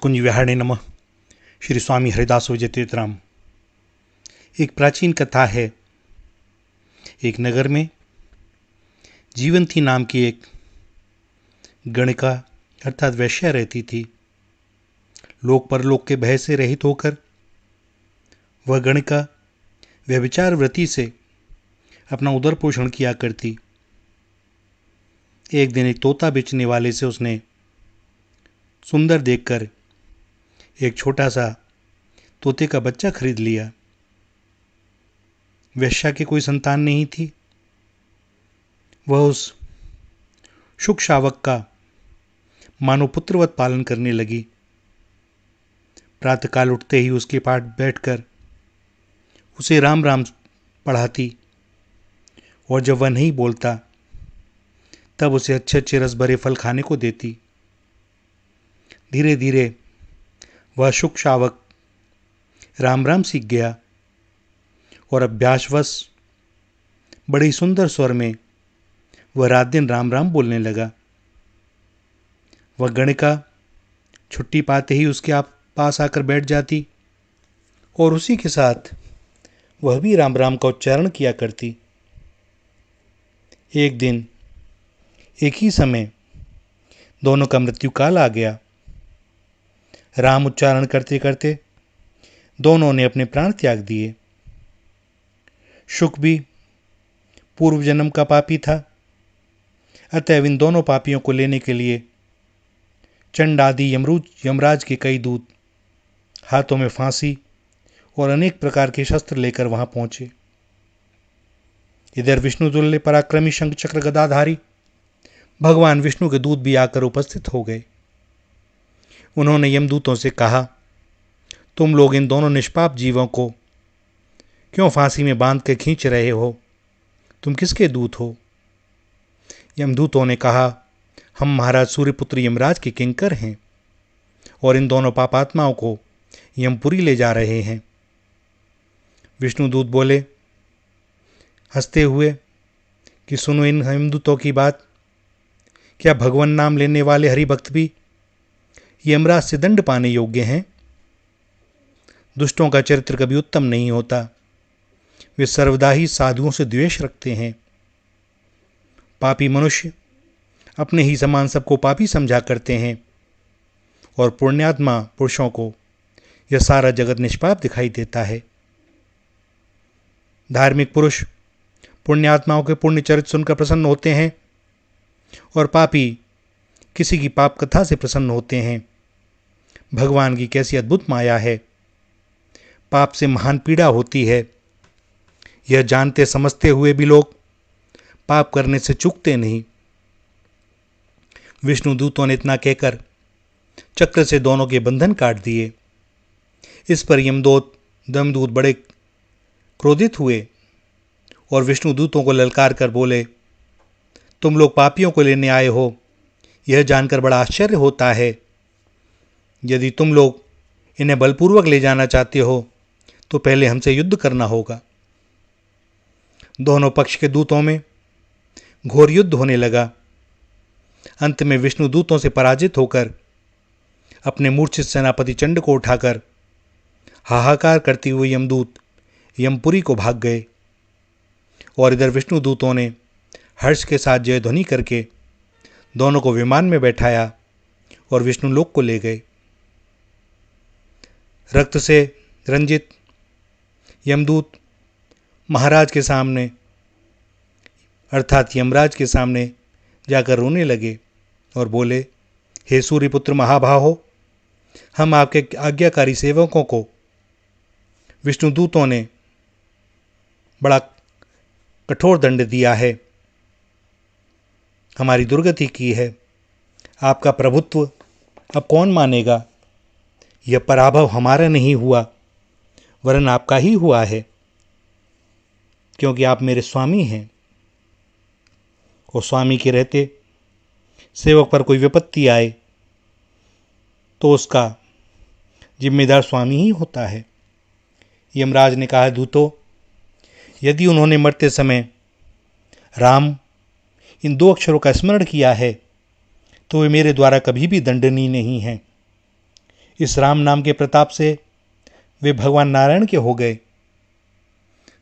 कुंज विहारणे नमः। श्री स्वामी हरिदास विजय तीर्थराम। एक प्राचीन कथा है। एक नगर में जीवंती नाम की एक गणिका अर्थात वैश्या रहती थी। लोक परलोक के भय से रहित होकर वह गणिका व्यभिचार वृत्ति से अपना उदर पोषण किया करती। एक दिन एक तोता बेचने वाले से उसने सुंदर देखकर एक छोटा सा तोते का बच्चा खरीद लिया। वैश्या की कोई संतान नहीं थी। वह उस शुक शावक का मानो पुत्रवत पालन करने लगी। प्रातःकाल उठते ही उसके पास बैठकर उसे राम राम पढ़ाती और जब वह नहीं बोलता तब उसे अच्छे अच्छे रस भरे फल खाने को देती। धीरे धीरे वह शुक शावक राम राम सीख गया और अभ्यासवश बड़े ही सुंदर स्वर में वह रात दिन राम राम बोलने लगा। वह गणिका छुट्टी पाते ही उसके पास आकर बैठ जाती और उसी के साथ वह भी राम राम का उच्चारण किया करती। एक दिन एक ही समय दोनों का मृत्यु काल आ गया। राम उच्चारण करते करते दोनों ने अपने प्राण त्याग दिए। शुक भी पूर्व जन्म का पापी था, अतएव इन दोनों पापियों को लेने के लिए चंड आदि यमराज के कई दूत हाथों में फांसी और अनेक प्रकार के शस्त्र लेकर वहां पहुंचे। इधर विष्णु तुल्य पराक्रमी शंख चक्र गदाधारी भगवान विष्णु के दूत भी आकर उपस्थित हो गए। उन्होंने यमदूतों से कहा, तुम लोग इन दोनों निष्पाप जीवों को क्यों फांसी में बांध के खींच रहे हो? तुम किसके दूत हो? यमदूतों ने कहा, हम महाराज सूर्यपुत्र यमराज के किंकर हैं और इन दोनों पापात्माओं को यमपुरी ले जा रहे हैं। विष्णुदूत बोले हंसते हुए कि सुनो इन यमदूतों की बात। क्या भगवान नाम लेने वाले हरिभक्त भी यमराज से दंड पाने योग्य हैं? दुष्टों का चरित्र कभी उत्तम नहीं होता। वे सर्वदा ही साधुओं से द्वेष रखते हैं। पापी मनुष्य अपने ही समान सबको पापी समझा करते हैं और पुण्यात्मा पुरुषों को यह सारा जगत निष्पाप दिखाई देता है। धार्मिक पुरुष पुण्यात्माओं के पुण्य चरित्र सुनकर प्रसन्न होते हैं और पापी किसी की पाप कथा से प्रसन्न होते हैं। भगवान की कैसी अद्भुत माया है। पाप से महान पीड़ा होती है। यह जानते समझते हुए भी लोग पाप करने से चूकते नहीं। विष्णु दूतों ने इतना कहकर चक्र से दोनों के बंधन काट दिए। इस पर दमदूत बड़े क्रोधित हुए और विष्णु दूतों को ललकार कर बोले, तुम लोग पापियों को लेने आए हो, यह जानकर बड़ा आश्चर्य होता है। यदि तुम लोग इन्हें बलपूर्वक ले जाना चाहते हो तो पहले हमसे युद्ध करना होगा। दोनों पक्ष के दूतों में घोर युद्ध होने लगा। अंत में विष्णु दूतों से पराजित होकर अपने मूर्छित सेनापति चंड को उठाकर हाहाकार करते हुए यमदूत यमपुरी को भाग गए और इधर विष्णु दूतों ने हर्ष के साथ जय ध्वनि करके दोनों को विमान में बैठाया और विष्णुलोक को ले गए। रक्त से रंजित यमदूत महाराज के सामने अर्थात यमराज के सामने जाकर रोने लगे और बोले, हे सूर्यपुत्र महाबाहो, हम आपके आज्ञाकारी सेवकों को विष्णुदूतों ने बड़ा कठोर दंड दिया है, हमारी दुर्गति की है। आपका प्रभुत्व अब कौन मानेगा? यह पराभव हमारा नहीं हुआ वरन आपका ही हुआ है, क्योंकि आप मेरे स्वामी हैं और स्वामी के रहते सेवक पर कोई विपत्ति आए तो उसका जिम्मेदार स्वामी ही होता है। यमराज ने कहा, दूतों, यदि उन्होंने मरते समय राम इन दो अक्षरों का स्मरण किया है तो वे मेरे द्वारा कभी भी दंडनीय नहीं हैं। इस राम नाम के प्रताप से वे भगवान नारायण के हो गए।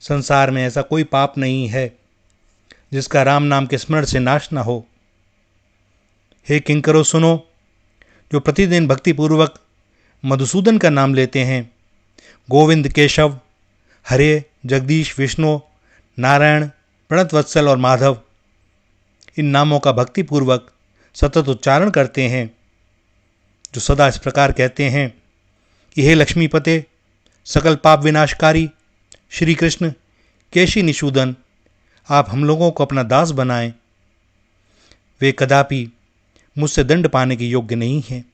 संसार में ऐसा कोई पाप नहीं है जिसका राम नाम के स्मरण से नाश न हो। हे किंकरो सुनो, जो प्रतिदिन भक्तिपूर्वक मधुसूदन का नाम लेते हैं, गोविंद, केशव, हरे, जगदीश, विष्णु, नारायण, प्रणतवत्सल और माधव, इन नामों का भक्तिपूर्वक सतत उच्चारण करते हैं, जो सदा इस प्रकार कहते हैं कि हे लक्ष्मीपते, सकल पाप विनाशकारी श्री कृष्ण केशी निषूदन, आप हम लोगों को अपना दास बनाएं, वे कदापि मुझसे दंड पाने के योग्य नहीं हैं।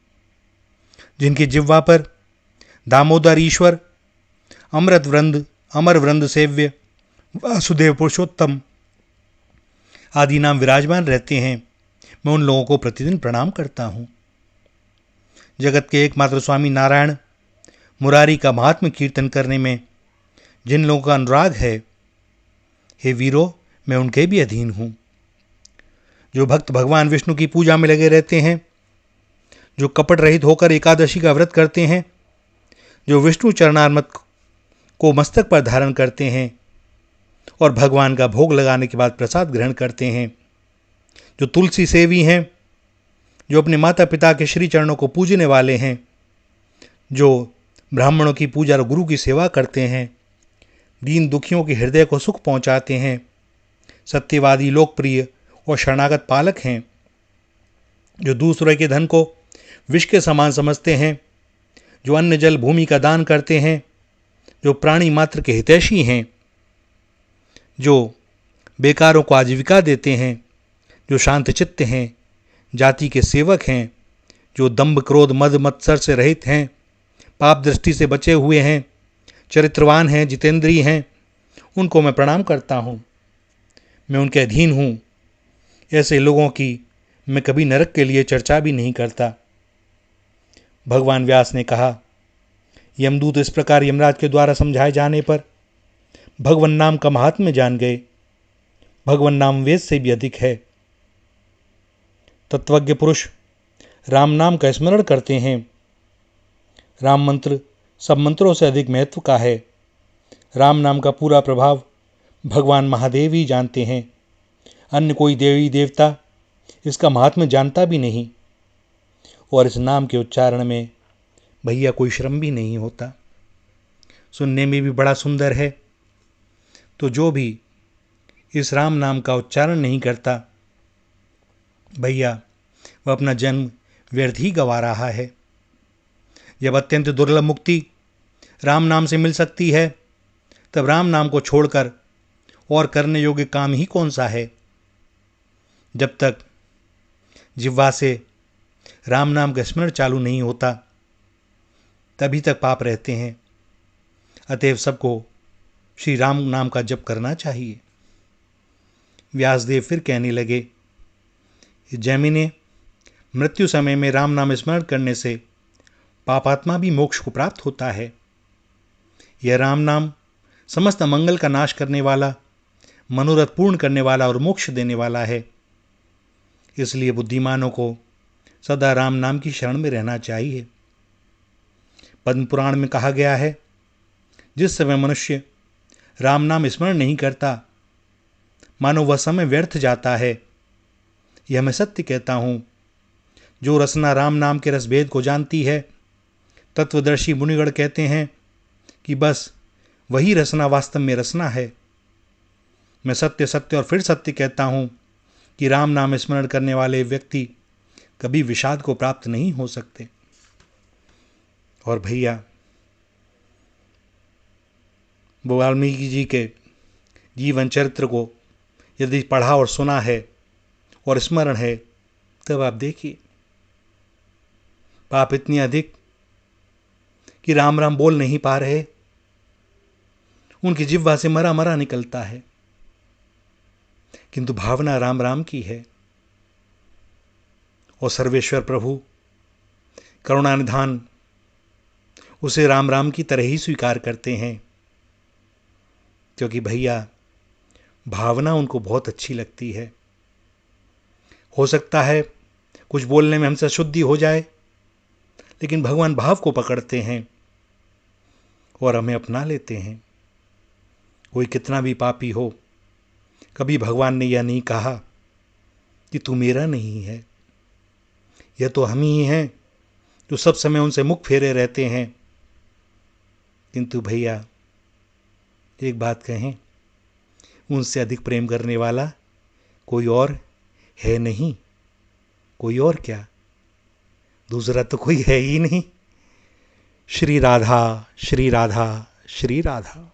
जिनकी जिह्वा पर दामोदर ईश्वर, अमर वृंद सेव्य, वासुदेव पुरुषोत्तम आदि नाम विराजमान रहते हैं, मैं उन लोगों को प्रतिदिन प्रणाम करता हूँ। जगत के एकमात्र स्वामी नारायण मुरारी का महात्म्य कीर्तन करने में जिन लोगों का अनुराग है, हे वीरो, मैं उनके भी अधीन हूँ। जो भक्त भगवान विष्णु की पूजा में लगे रहते हैं, जो कपट रहित होकर एकादशी का व्रत करते हैं, जो विष्णु चरणारविंद को मस्तक पर धारण करते हैं और भगवान का भोग लगाने के बाद प्रसाद ग्रहण करते हैं, जो तुलसी सेवी हैं, जो अपने माता पिता के श्री चरणों को पूजने वाले हैं, जो ब्राह्मणों की पूजा और गुरु की सेवा करते हैं, दीन दुखियों के हृदय को सुख पहुंचाते हैं, सत्यवादी, लोकप्रिय और शरणागत पालक हैं, जो दूसरे के धन को विष के समान समझते हैं, जो अन्न जल भूमि का दान करते हैं, जो प्राणी मात्र के हितैषी हैं, जो बेकारों को आजीविका देते हैं, जो शांत चित्त हैं, जाति के सेवक हैं, जो दंभ क्रोध मद मत्सर से रहित हैं, पाप दृष्टि से बचे हुए हैं, चरित्रवान हैं, जितेंद्रीय हैं, उनको मैं प्रणाम करता हूँ। मैं उनके अधीन हूँ। ऐसे लोगों की मैं कभी नरक के लिए चर्चा भी नहीं करता। भगवान व्यास ने कहा, यमदूत इस प्रकार यमराज के द्वारा समझाए जाने पर भगवान नाम का महात्म्य जान गए। भगवान नाम वेद से भी अधिक है। तत्वज्ञ पुरुष राम नाम का स्मरण करते हैं। राम मंत्र सब मंत्रों से अधिक महत्व का है। राम नाम का पूरा प्रभाव भगवान महादेव ही जानते हैं। अन्य कोई देवी देवता इसका महात्म्य जानता भी नहीं, और इस नाम के उच्चारण में भैया कोई श्रम भी नहीं होता। सुनने में भी बड़ा सुंदर है। तो जो भी इस राम नाम का उच्चारण नहीं करता, भैया वह अपना जन्म व्यर्थ ही गंवा रहा है। जब अत्यंत दुर्लभ मुक्ति राम नाम से मिल सकती है, तब राम नाम को छोड़कर और करने योग्य काम ही कौन सा है। जब तक जिह्वा से राम नाम का स्मरण चालू नहीं होता, तभी तक पाप रहते हैं। अतएव सबको श्री राम नाम का जप करना चाहिए। व्यासदेव फिर कहने लगे, जैमिने, मृत्यु समय में राम नाम स्मरण करने से पापात्मा भी मोक्ष को प्राप्त होता है। यह राम नाम समस्त मंगल का नाश करने वाला, मनोरथ पूर्ण करने वाला और मोक्ष देने वाला है। इसलिए बुद्धिमानों को सदा राम नाम की शरण में रहना चाहिए। पद्म पुराण में कहा गया है, जिस समय मनुष्य राम नाम स्मरण नहीं करता, मानो वह समय व्यर्थ जाता है। यह मैं सत्य कहता हूँ। जो रसना राम नाम के रसभेद को जानती है, तत्वदर्शी मुनिगण कहते हैं कि बस वही रसना वास्तव में रसना है। मैं सत्य सत्य और फिर सत्य कहता हूँ कि राम नाम स्मरण करने वाले व्यक्ति कभी विषाद को प्राप्त नहीं हो सकते। और भैया, वाल्मीकि जी के जीवन चरित्र को यदि पढ़ा और सुना है और स्मरण है, तब आप देखिए पाप इतनी अधिक कि राम राम बोल नहीं पा रहे, उनकी जिह्वा से मरा मरा निकलता है, किंतु भावना राम राम की है। और सर्वेश्वर प्रभु करुणानिधान उसे राम राम की तरह ही स्वीकार करते हैं, क्योंकि भैया भावना उनको बहुत अच्छी लगती है। हो सकता है कुछ बोलने में हमसे अशुद्धि हो जाए, लेकिन भगवान भाव को पकड़ते हैं और हमें अपना लेते हैं। कोई कितना भी पापी हो, कभी भगवान ने यह नहीं कहा कि तू मेरा नहीं है। यह तो हम ही हैं जो सब समय उनसे मुख फेरे रहते हैं। किंतु भैया एक बात कहें, उनसे अधिक प्रेम करने वाला कोई और है नहीं। कोई और क्या, दूसरा तो कोई है ही नहीं। श्री राधा, श्री राधा, श्री राधा।